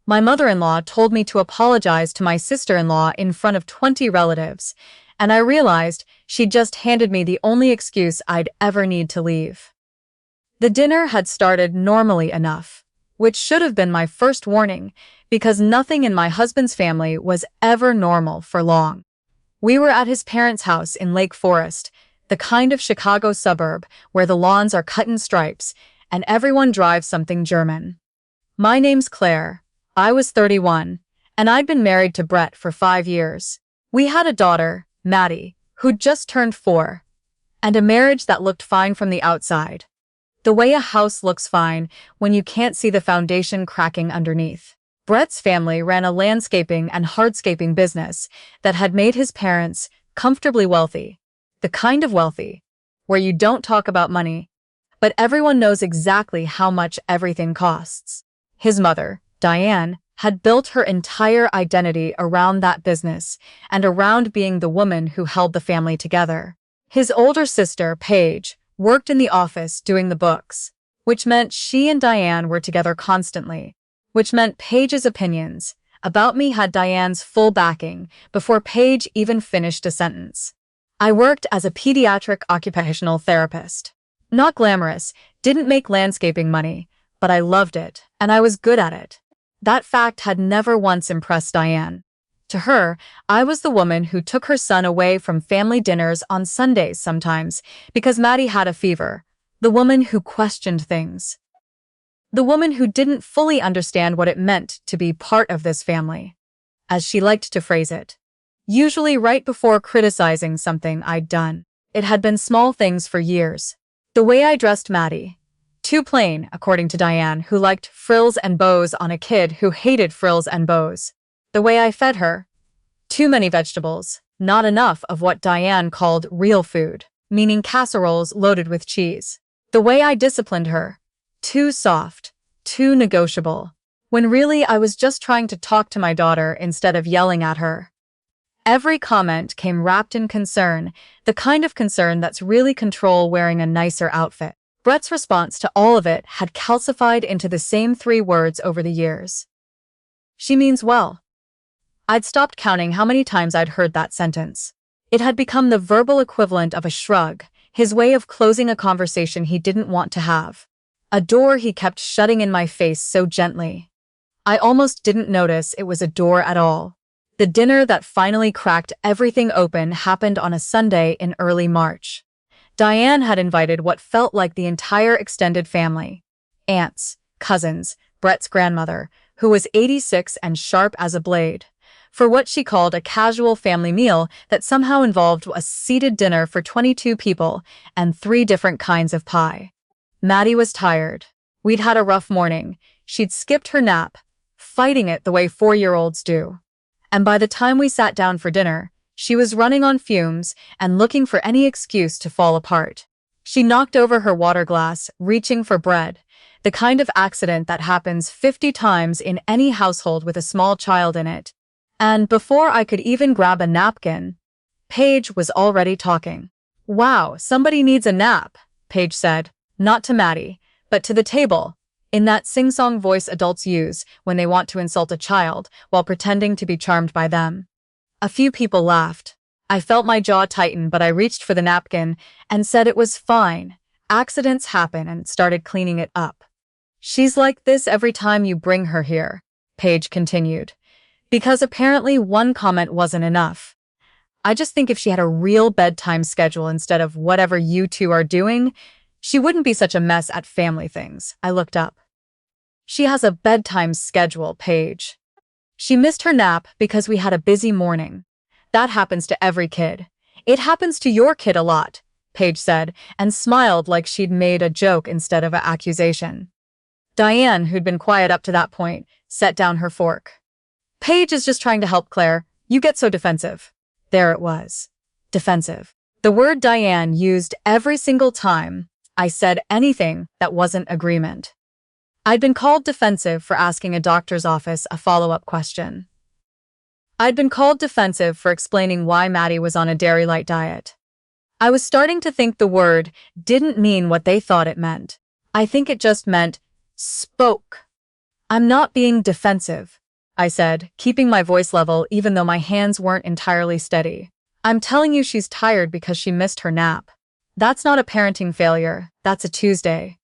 My mother-in-law told me to apologize to my sister-in-law in front of 20 relatives, and I realized she'd just handed me the only excuse I'd ever need to leave. The dinner had started normally enough, which should have been my first warning, because nothing in my husband's family was ever normal for long. We were at his parents' house in Lake Forest, the kind of Chicago suburb where the lawns are cut in stripes and everyone drives something German. My name's Claire. I was 31, and I'd been married to Brett for 5 years. We had a daughter, Maddie, who'd just turned 4, and a marriage that looked fine from the outside. The way a house looks fine when you can't see the foundation cracking underneath. Brett's family ran a landscaping and hardscaping business that had made his parents comfortably wealthy. The kind of wealthy where you don't talk about money, but everyone knows exactly how much everything costs. His mother, Diane, had built her entire identity around that business and around being the woman who held the family together. His older sister, Paige, worked in the office doing the books, which meant she and Diane were together constantly, which meant Paige's opinions about me had Diane's full backing before Paige even finished a sentence. I worked as a pediatric occupational therapist. Not glamorous, didn't make landscaping money, but I loved it, and I was good at it. That fact had never once impressed Diane. To her, I was the woman who took her son away from family dinners on Sundays sometimes because Maddie had a fever, the woman who questioned things. The woman who didn't fully understand what it meant to be part of this family, as she liked to phrase it. Usually right before criticizing something I'd done. It had been small things for years. The way I dressed Maddie. Too plain, according to Diane, who liked frills and bows on a kid who hated frills and bows. The way I fed her. Too many vegetables, not enough of what Diane called real food, meaning casseroles loaded with cheese. The way I disciplined her. Too soft, too negotiable, when really I was just trying to talk to my daughter instead of yelling at her. Every comment came wrapped in concern, the kind of concern that's really control wearing a nicer outfit. Brett's response to all of it had calcified into the same 3 words over the years. She means well. I'd stopped counting how many times I'd heard that sentence. It had become the verbal equivalent of a shrug, his way of closing a conversation he didn't want to have. A door he kept shutting in my face so gently. I almost didn't notice it was a door at all. The dinner that finally cracked everything open happened on a Sunday in early March. Diane had invited what felt like the entire extended family. Aunts, cousins, Brett's grandmother, who was 86 and sharp as a blade, for what she called a casual family meal that somehow involved a seated dinner for 22 people and 3 different kinds of pie. Maddie was tired. We'd had a rough morning. She'd skipped her nap, fighting it the way 4-year-olds do. And by the time we sat down for dinner, she was running on fumes and looking for any excuse to fall apart. She knocked over her water glass, reaching for bread, the kind of accident that happens 50 times in any household with a small child in it. And before I could even grab a napkin, Paige was already talking. "Wow, somebody needs a nap," Paige said, not to Maddie, but to the table, in that sing-song voice adults use when they want to insult a child while pretending to be charmed by them. A few people laughed. I felt my jaw tighten, but I reached for the napkin and said it was fine. Accidents happen, and started cleaning it up. "She's like this every time you bring her here," Paige continued, because apparently one comment wasn't enough. "I just think if she had a real bedtime schedule instead of whatever you two are doing, she wouldn't be such a mess at family things." I looked up. "She has a bedtime schedule, Paige. She missed her nap because we had a busy morning. That happens to every kid. It happens to your kid a lot," Paige said, and smiled like she'd made a joke instead of an accusation. Diane, who'd been quiet up to that point, set down her fork. "Paige is just trying to help, Claire. You get so defensive." There it was. Defensive. The word Diane used every single time I said anything that wasn't agreement. I'd been called defensive for asking a doctor's office a follow-up question. I'd been called defensive for explaining why Maddie was on a dairy light diet. I was starting to think the word didn't mean what they thought it meant. I think it just meant spoke. I'm not being defensive, I said, keeping my voice level even though my hands weren't entirely steady. I'm telling you she's tired because she missed her nap. That's not a parenting failure, that's a Tuesday.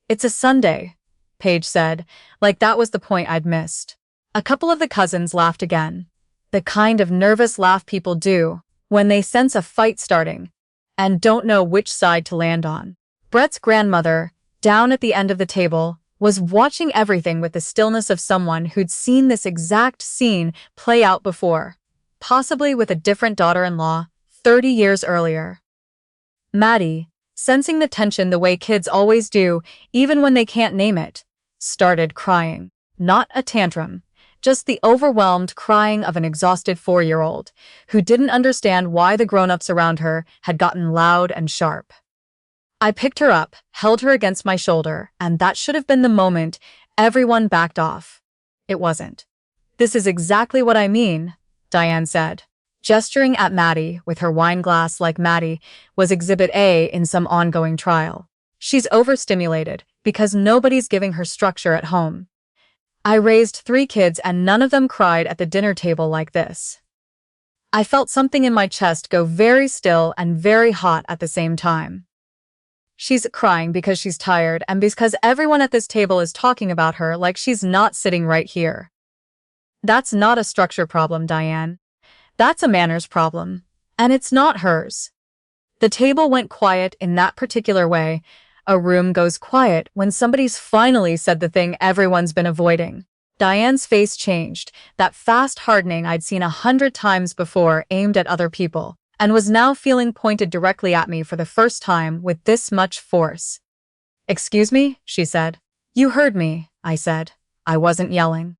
It's a Sunday, Paige said, like that was the point I'd missed. A couple of the cousins laughed again. The kind of nervous laugh people do when they sense a fight starting and don't know which side to land on. Brett's grandmother, down at the end of the table, was watching everything with the stillness of someone who'd seen this exact scene play out before, possibly with a different daughter-in-law 30 years earlier. Maddie, sensing the tension the way kids always do, even when they can't name it, started crying. Not a tantrum, just the overwhelmed crying of an exhausted 4-year-old who didn't understand why the grown-ups around her had gotten loud and sharp. I picked her up, held her against my shoulder, and that should have been the moment everyone backed off. It wasn't. This is exactly what I mean, Diane said, gesturing at Maddie with her wine glass like Maddie was Exhibit A in some ongoing trial. She's overstimulated because nobody's giving her structure at home. I raised 3 kids and none of them cried at the dinner table like this. I felt something in my chest go very still and very hot at the same time. She's crying because she's tired and because everyone at this table is talking about her like she's not sitting right here. That's not a structure problem, Diane. That's a manners problem. And it's not hers. The table went quiet in that particular way. A room goes quiet when somebody's finally said the thing everyone's been avoiding. Diane's face changed, that fast hardening I'd seen 100 times before aimed at other people, and was now feeling pointed directly at me for the first time with this much force. "Excuse me," she said. "You heard me," I said. I wasn't yelling.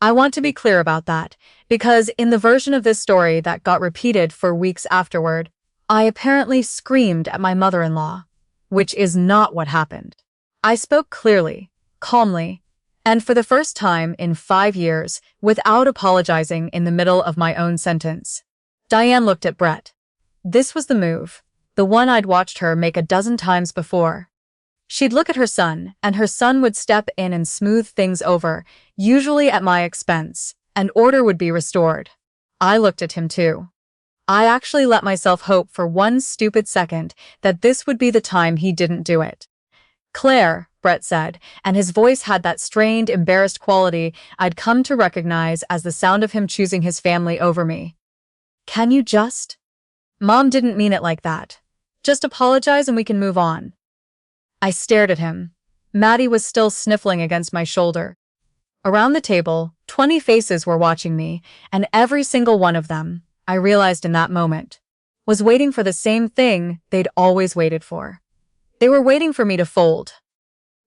I want to be clear about that, because in the version of this story that got repeated for weeks afterward, I apparently screamed at my mother-in-law, which is not what happened. I spoke clearly, calmly, and for the first time in 5 years, without apologizing in the middle of my own sentence. Diane looked at Brett. This was the move, the one I'd watched her make a dozen times before. She'd look at her son, and her son would step in and smooth things over, usually at my expense, and order would be restored. I looked at him too. I actually let myself hope for one stupid second that this would be the time he didn't do it. "Claire," Brett said, and his voice had that strained, embarrassed quality I'd come to recognize as the sound of him choosing his family over me. "Can you just? Mom didn't mean it like that. Just apologize and we can move on." I stared at him. Maddie was still sniffling against my shoulder. Around the table, 20 faces were watching me, and every single one of them, I realized in that moment, was waiting for the same thing they'd always waited for. They were waiting for me to fold.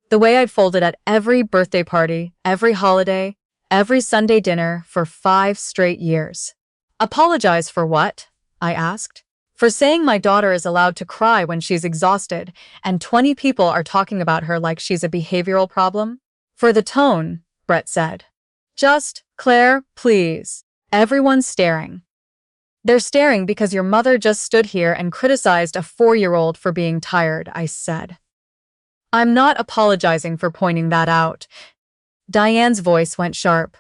The way I'd folded at every birthday party, every holiday, every Sunday dinner for 5 straight years. "Apologize for what?" I asked. "For saying my daughter is allowed to cry when she's exhausted, and 20 people are talking about her like she's a behavioral problem?" "For the tone," Brett said. "Just, Claire, please." Everyone's staring. "They're staring because your mother just stood here and criticized a 4-year-old for being tired," I said. "I'm not apologizing for pointing that out." Diane's voice went sharp.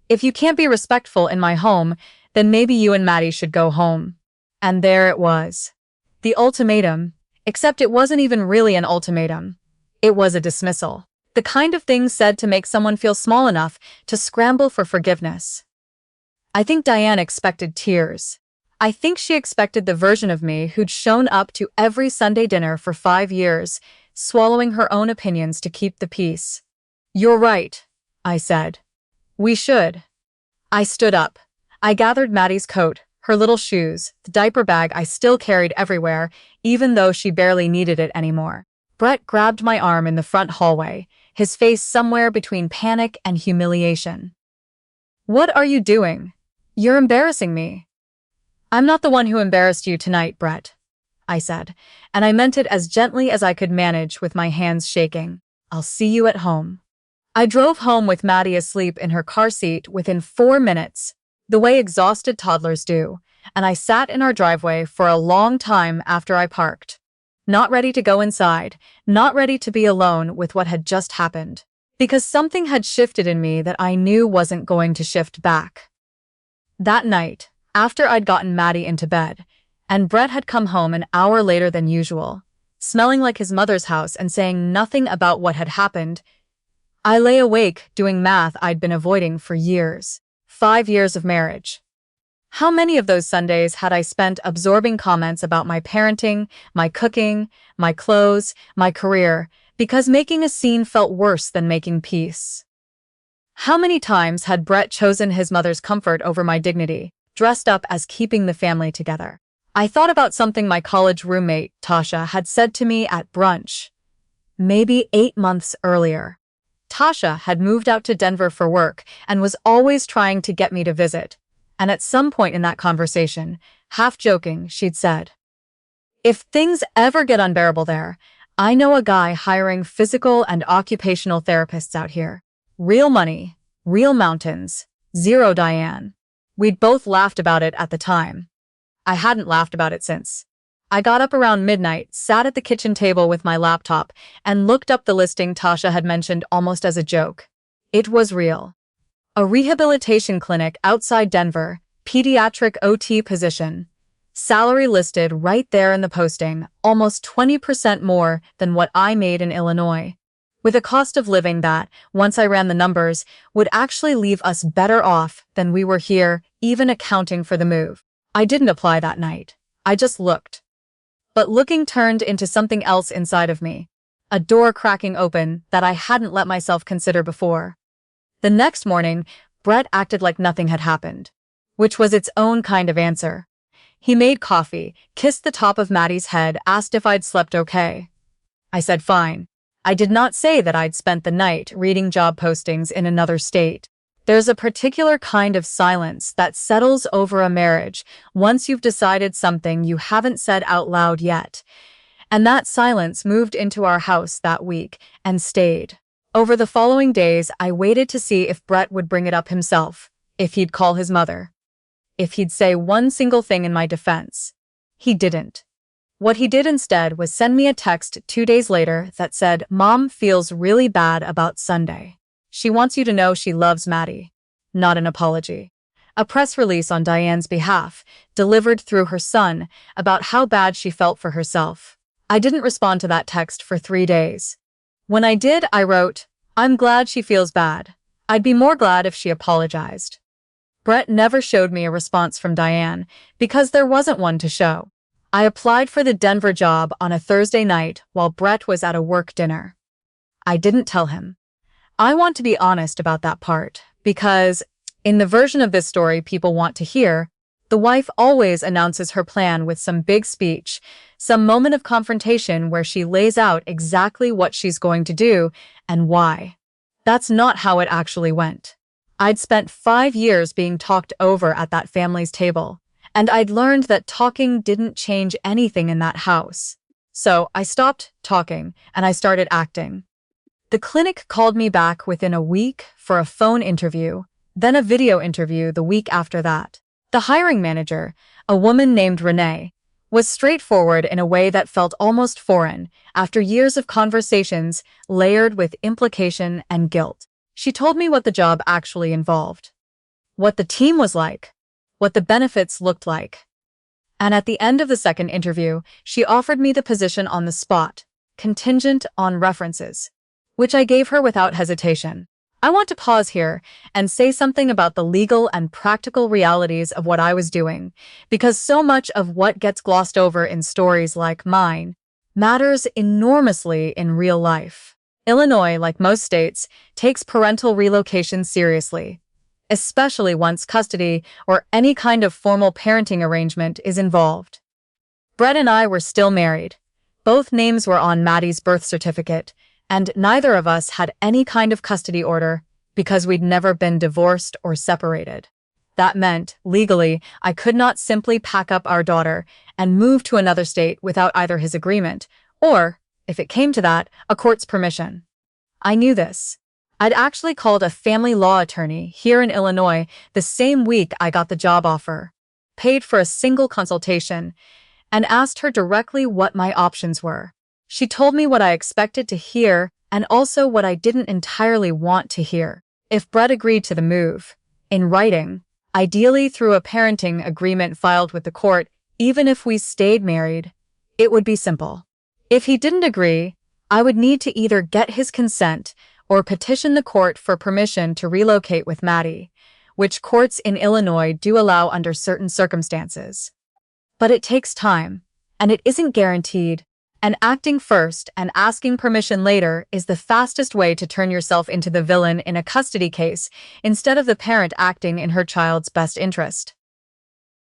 "If you can't be respectful in my home, then maybe you and Maddie should go home." And there it was. The ultimatum, except it wasn't even really an ultimatum. It was a dismissal. The kind of thing said to make someone feel small enough to scramble for forgiveness. I think Diane expected tears. I think she expected the version of me who'd shown up to every Sunday dinner for 5 years, swallowing her own opinions to keep the peace. "You're right," I said. "We should." I stood up. I gathered Maddie's coat, her little shoes, the diaper bag I still carried everywhere, even though she barely needed it anymore. Brett grabbed my arm in the front hallway, his face somewhere between panic and humiliation. "What are you doing? You're embarrassing me." "I'm not the one who embarrassed you tonight, Brett," I said, and I meant it as gently as I could manage with my hands shaking. "I'll see you at home." I drove home with Maddie asleep in her car seat within 4 minutes, the way exhausted toddlers do, and I sat in our driveway for a long time after I parked. Not ready to go inside, not ready to be alone with what had just happened. because something had shifted in me that I knew wasn't going to shift back. That night, after I'd gotten Maddie into bed, and Brett had come home an hour later than usual, smelling like his mother's house and saying nothing about what had happened, I lay awake doing math I'd been avoiding for years. 5 years of marriage. How many of those Sundays had I spent absorbing comments about my parenting, my cooking, my clothes, my career, because making a scene felt worse than making peace? How many times had Brett chosen his mother's comfort over my dignity, dressed up as keeping the family together? I thought about something my college roommate, Tasha, had said to me at brunch. Maybe 8 months earlier. Tasha had moved out to Denver for work and was always trying to get me to visit. And at some point in that conversation, half joking, she'd said, "If things ever get unbearable there, I know a guy hiring physical and occupational therapists out here. Real money, real mountains, zero Diane." We'd both laughed about it at the time. I hadn't laughed about it since. I got up around midnight, sat at the kitchen table with my laptop, and looked up the listing Tasha had mentioned almost as a joke. It was real. A rehabilitation clinic outside Denver, pediatric OT position. Salary listed right there in the posting, almost 20% more than what I made in Illinois. With a cost of living that, once I ran the numbers, would actually leave us better off than we were here, even accounting for the move. I didn't apply that night. I just looked. But looking turned into something else inside of me. A door cracking open that I hadn't let myself consider before. The next morning, Brett acted like nothing had happened, which was its own kind of answer. He made coffee, kissed the top of Maddie's head, asked if I'd slept okay. I said fine. I did not say that I'd spent the night reading job postings in another state. There's a particular kind of silence that settles over a marriage once you've decided something you haven't said out loud yet. And that silence moved into our house that week and stayed. Over the following days, I waited to see if Brett would bring it up himself, if he'd call his mother, if he'd say one single thing in my defense. He didn't. What he did instead was send me a text 2 days later that said, "Mom feels really bad about Sunday. She wants you to know she loves Maddie." Not an apology. A press release on Diane's behalf, delivered through her son, about how bad she felt for herself. I didn't respond to that text for 3 days. When I did, I wrote, "I'm glad she feels bad. I'd be more glad if she apologized." Brett never showed me a response from Diane, because there wasn't one to show. I applied for the Denver job on a Thursday night while Brett was at a work dinner. I didn't tell him. I want to be honest about that part, because, in the version of this story people want to hear, the wife always announces her plan with some big speech, some moment of confrontation where she lays out exactly what she's going to do and why. That's not how it actually went. I'd spent 5 years being talked over at that family's table, and I'd learned that talking didn't change anything in that house. So I stopped talking and I started acting. The clinic called me back within a week for a phone interview, then a video interview the week after that. The hiring manager, a woman named Renee, was straightforward in a way that felt almost foreign after years of conversations layered with implication and guilt. She told me what the job actually involved, what the team was like, what the benefits looked like. And at the end of the second interview, she offered me the position on the spot, contingent on references, which I gave her without hesitation. I want to pause here and say something about the legal and practical realities of what I was doing, because so much of what gets glossed over in stories like mine matters enormously in real life. Illinois, like most states, takes parental relocation seriously, especially once custody or any kind of formal parenting arrangement is involved. Brett and I were still married. Both names were on Maddie's birth certificate, and neither of us had any kind of custody order because we'd never been divorced or separated. That meant, legally, I could not simply pack up our daughter and move to another state without either his agreement or, if it came to that, a court's permission. I knew this. I'd actually called a family law attorney here in Illinois the same week I got the job offer, paid for a single consultation, and asked her directly what my options were. She told me what I expected to hear and also what I didn't entirely want to hear. If Brett agreed to the move, in writing, ideally through a parenting agreement filed with the court, even if we stayed married, it would be simple. If he didn't agree, I would need to either get his consent or petition the court for permission to relocate with Maddie, which courts in Illinois do allow under certain circumstances. But it takes time, and it isn't guaranteed, and acting first and asking permission later is the fastest way to turn yourself into the villain in a custody case instead of the parent acting in her child's best interest.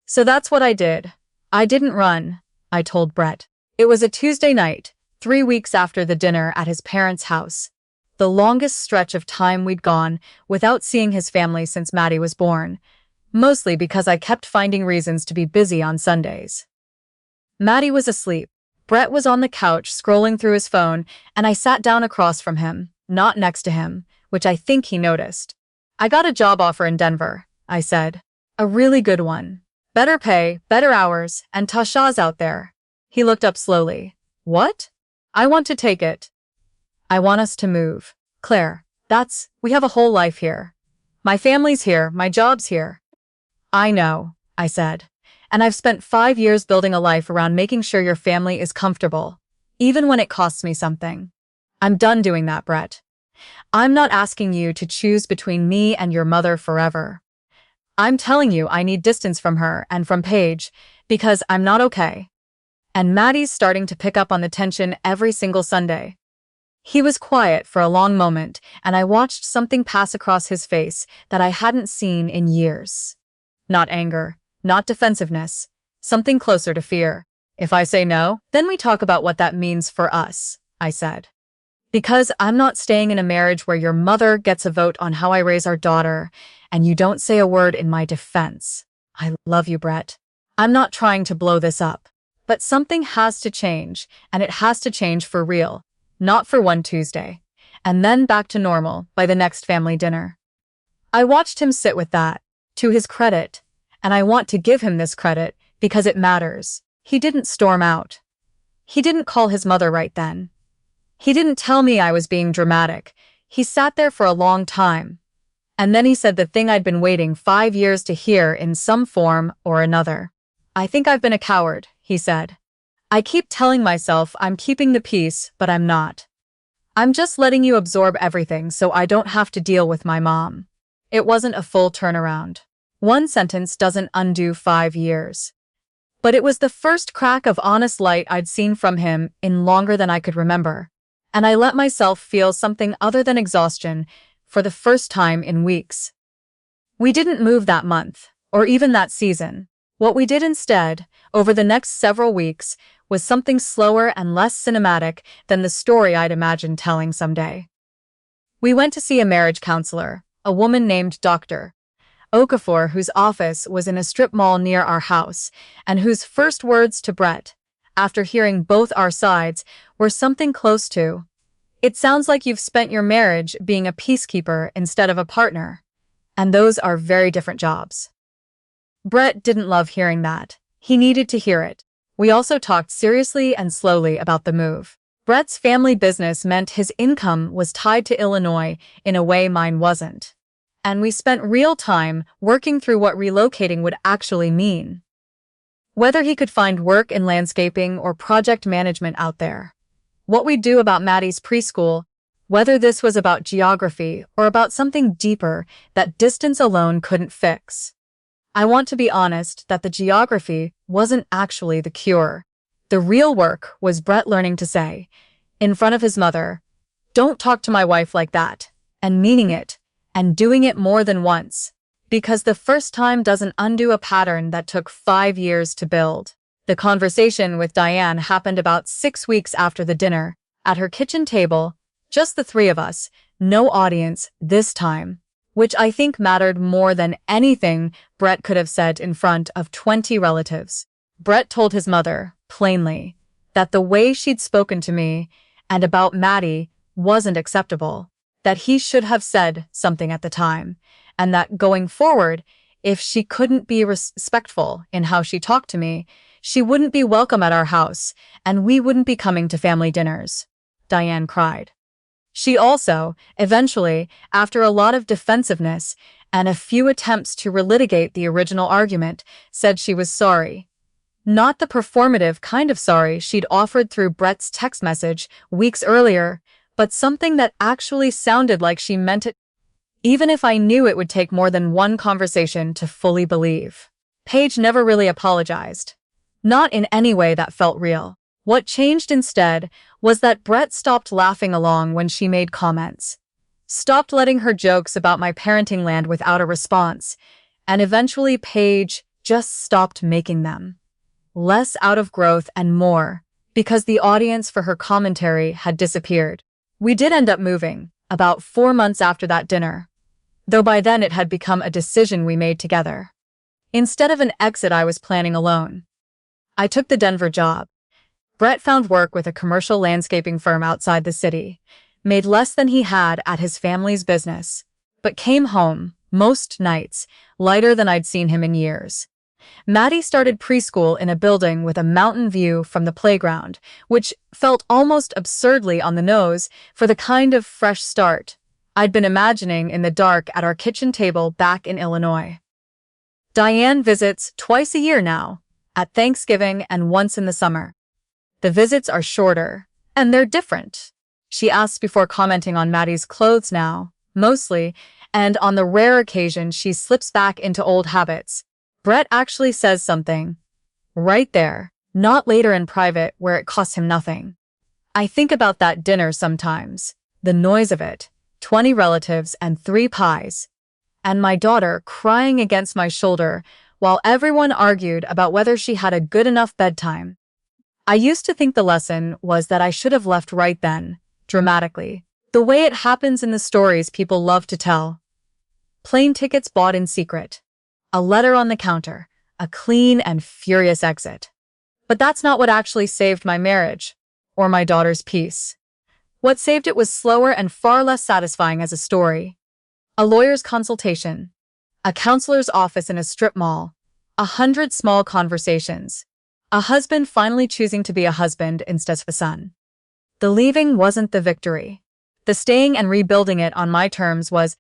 So that's what I did. I didn't run, I told Brett. It was a Tuesday night, 3 weeks after the dinner at his parents' house, the longest stretch of time we'd gone without seeing his family since Maddie was born, mostly because I kept finding reasons to be busy on Sundays. Maddie was asleep. Brett was on the couch scrolling through his phone, and I sat down across from him, not next to him, which I think he noticed. I got a job offer in Denver, I said. A really good one. Better pay, better hours, and Tasha's out there. He looked up slowly. What? I want to take it. I want us to move. Claire, we have a whole life here. My family's here, my job's here. I know, I said. And I've spent 5 years building a life around making sure your family is comfortable, even when it costs me something. I'm done doing that, Brett. I'm not asking you to choose between me and your mother forever. I'm telling you I need distance from her and from Paige because I'm not okay. And Maddie's starting to pick up on the tension every single Sunday. He was quiet for a long moment, and I watched something pass across his face that I hadn't seen in years. Not anger. Not defensiveness, something closer to fear. If I say no, then we talk about what that means for us, I said. Because I'm not staying in a marriage where your mother gets a vote on how I raise our daughter, and you don't say a word in my defense. I love you, Brett. I'm not trying to blow this up. But something has to change, and it has to change for real, not for one Tuesday, and then back to normal by the next family dinner. I watched him sit with that, to his credit, and I want to give him this credit because it matters. He didn't storm out. He didn't call his mother right then. He didn't tell me I was being dramatic. He sat there for a long time. And then he said the thing I'd been waiting 5 years to hear in some form or another. I think I've been a coward, he said. I keep telling myself I'm keeping the peace, but I'm not. I'm just letting you absorb everything so I don't have to deal with my mom. It wasn't a full turnaround. One sentence doesn't undo 5 years. But it was the first crack of honest light I'd seen from him in longer than I could remember, and I let myself feel something other than exhaustion for the first time in weeks. We didn't move that month, or even that season. What we did instead, over the next several weeks, was something slower and less cinematic than the story I'd imagined telling someday. We went to see a marriage counselor, a woman named Dr. Okafor, whose office was in a strip mall near our house, and whose first words to Brett, after hearing both our sides, were something close to, "It sounds like you've spent your marriage being a peacekeeper instead of a partner, and those are very different jobs." Brett didn't love hearing that. He needed to hear it. We also talked seriously and slowly about the move. Brett's family business meant his income was tied to Illinois in a way mine wasn't. And we spent real time working through what relocating would actually mean. Whether he could find work in landscaping or project management out there. What we'd do about Maddie's preschool, whether this was about geography or about something deeper that distance alone couldn't fix. I want to be honest that the geography wasn't actually the cure. The real work was Brett learning to say, in front of his mother, "Don't talk to my wife like that," and meaning it, and doing it more than once, because the first time doesn't undo a pattern that took 5 years to build. The conversation with Diane happened about 6 weeks after the dinner, at her kitchen table, just the 3 of us, no audience this time, which I think mattered more than anything Brett could have said in front of 20 relatives. Brett told his mother, plainly, that the way she'd spoken to me and about Maddie wasn't acceptable, that he should have said something at the time, and that going forward, if she couldn't be respectful in how she talked to me, she wouldn't be welcome at our house, and we wouldn't be coming to family dinners. Diane cried. She also, eventually, after a lot of defensiveness and a few attempts to relitigate the original argument, said she was sorry. Not the performative kind of sorry she'd offered through Brett's text message weeks earlier, but something that actually sounded like she meant it, even if I knew it would take more than one conversation to fully believe. Paige never really apologized. Not in any way that felt real. What changed instead was that Brett stopped laughing along when she made comments, stopped letting her jokes about my parenting land without a response, and eventually Paige just stopped making them. Less out of growth and more because the audience for her commentary had disappeared. We did end up moving, about 4 months after that dinner, though by then it had become a decision we made together. Instead of an exit I was planning alone, I took the Denver job. Brett found work with a commercial landscaping firm outside the city, made less than he had at his family's business, but came home, most nights, lighter than I'd seen him in years. Maddie started preschool in a building with a mountain view from the playground, which felt almost absurdly on the nose for the kind of fresh start I'd been imagining in the dark at our kitchen table back in Illinois. Diane visits twice a year now, at Thanksgiving and once in the summer. The visits are shorter, and they're different. She asks before commenting on Maddie's clothes now, mostly, and on the rare occasion she slips back into old habits. Brett actually says something. Right there, not later in private where it costs him nothing. I think about that dinner sometimes, the noise of it, 20 relatives and 3 pies, and my daughter crying against my shoulder while everyone argued about whether she had a good enough bedtime. I used to think the lesson was that I should have left right then, dramatically, the way it happens in the stories people love to tell. Plane tickets bought in secret. A letter on the counter, a clean and furious exit. But that's not what actually saved my marriage, or my daughter's peace. What saved it was slower and far less satisfying as a story. A lawyer's consultation, a counselor's office in a strip mall, 100 small conversations, a husband finally choosing to be a husband instead of a son. The leaving wasn't the victory. The staying and rebuilding it on my terms was,